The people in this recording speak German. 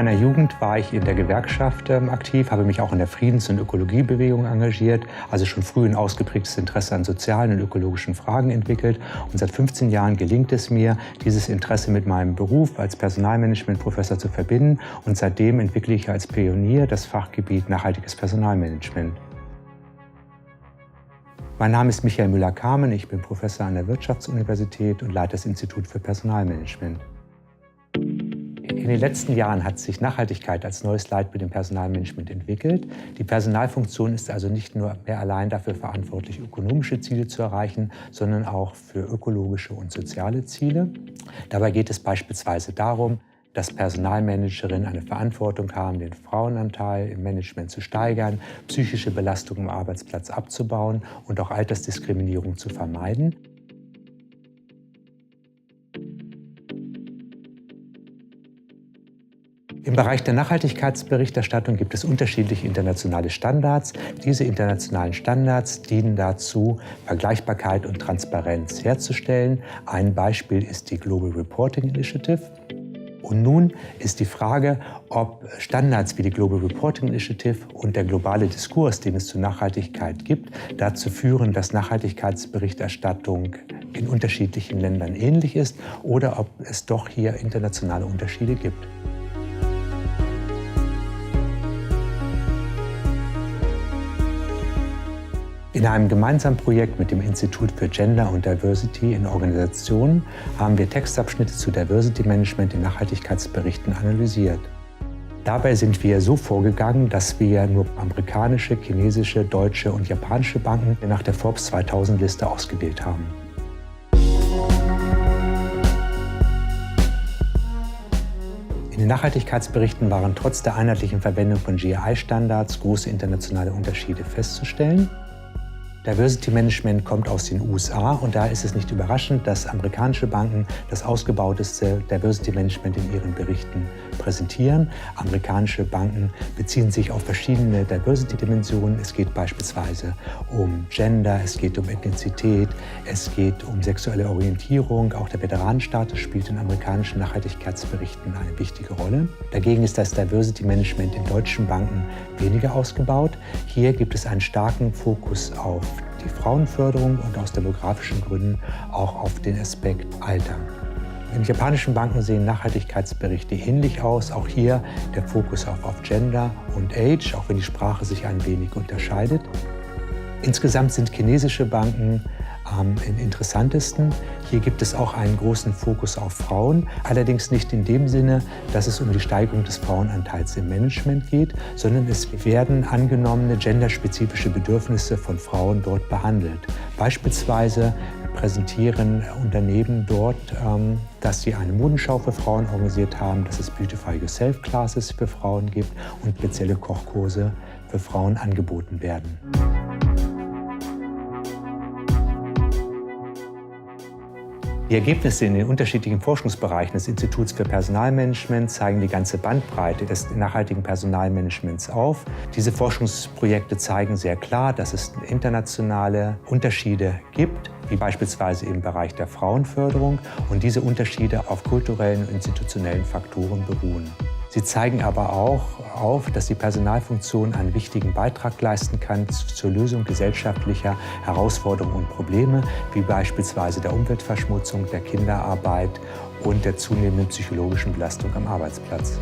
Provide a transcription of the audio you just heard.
meiner Jugend war ich in der Gewerkschaft aktiv, habe mich auch in der Friedens- und Ökologiebewegung engagiert, also schon früh ein ausgeprägtes Interesse an sozialen und ökologischen Fragen entwickelt. Und seit 15 Jahren gelingt es mir, dieses Interesse mit meinem Beruf als Personalmanagementprofessor zu verbinden. Und seitdem entwickle ich als Pionier das Fachgebiet nachhaltiges Personalmanagement. Mein Name ist Michael Müller-Kamen, ich bin Professor an der Wirtschaftsuniversität und leite das Institut für Personalmanagement. In den letzten Jahren hat sich Nachhaltigkeit als neues Leitbild im Personalmanagement entwickelt. Die Personalfunktion ist also nicht nur mehr allein dafür verantwortlich, ökonomische Ziele zu erreichen, sondern auch für ökologische und soziale Ziele. Dabei geht es beispielsweise darum, dass Personalmanagerinnen eine Verantwortung haben, den Frauenanteil im Management zu steigern, psychische Belastung am Arbeitsplatz abzubauen und auch Altersdiskriminierung zu vermeiden. Im Bereich der Nachhaltigkeitsberichterstattung gibt es unterschiedliche internationale Standards. Diese internationalen Standards dienen dazu, Vergleichbarkeit und Transparenz herzustellen. Ein Beispiel ist die Global Reporting Initiative. Und nun ist die Frage, ob Standards wie die Global Reporting Initiative und der globale Diskurs, den es zur Nachhaltigkeit gibt, dazu führen, dass Nachhaltigkeitsberichterstattung in unterschiedlichen Ländern ähnlich ist oder ob es doch hier internationale Unterschiede gibt. In einem gemeinsamen Projekt mit dem Institut für Gender und Diversity in Organisationen haben wir Textabschnitte zu Diversity Management in Nachhaltigkeitsberichten analysiert. Dabei sind wir so vorgegangen, dass wir nur amerikanische, chinesische, deutsche und japanische Banken nach der Forbes 2000-Liste ausgewählt haben. In den Nachhaltigkeitsberichten waren trotz der einheitlichen Verwendung von GRI-Standards große internationale Unterschiede festzustellen. Diversity Management kommt aus den USA und daher ist es nicht überraschend, dass amerikanische Banken das ausgebauteste Diversity Management in ihren Berichten präsentieren. Amerikanische Banken beziehen sich auf verschiedene Diversity-Dimensionen. Es geht beispielsweise um Gender, es geht um Ethnizität, es geht um sexuelle Orientierung. Auch der Veteranenstatus spielt in amerikanischen Nachhaltigkeitsberichten eine wichtige Rolle. Dagegen ist das Diversity Management in deutschen Banken weniger ausgebaut. Hier gibt es einen starken Fokus auf die Frauenförderung und aus demografischen Gründen auch auf den Aspekt Alter. In japanischen Banken sehen Nachhaltigkeitsberichte ähnlich aus. Auch hier der Fokus auf Gender und Age, auch wenn die Sprache sich ein wenig unterscheidet. Insgesamt sind chinesische Banken am interessantesten. Hier gibt es auch einen großen Fokus auf Frauen, allerdings nicht in dem Sinne, dass es um die Steigerung des Frauenanteils im Management geht, sondern es werden angenommene genderspezifische Bedürfnisse von Frauen dort behandelt. Beispielsweise präsentieren Unternehmen dort, dass sie eine Modenschau für Frauen organisiert haben, dass es Beautify Yourself Classes für Frauen gibt und spezielle Kochkurse für Frauen angeboten werden. Die Ergebnisse in den unterschiedlichen Forschungsbereichen des Instituts für Personalmanagement zeigen die ganze Bandbreite des nachhaltigen Personalmanagements auf. Diese Forschungsprojekte zeigen sehr klar, dass es internationale Unterschiede gibt, wie beispielsweise im Bereich der Frauenförderung, und diese Unterschiede auf kulturellen und institutionellen Faktoren beruhen. Sie zeigen aber auch auf, dass die Personalfunktion einen wichtigen Beitrag leisten kann zur Lösung gesellschaftlicher Herausforderungen und Probleme, wie beispielsweise der Umweltverschmutzung, der Kinderarbeit und der zunehmenden psychologischen Belastung am Arbeitsplatz.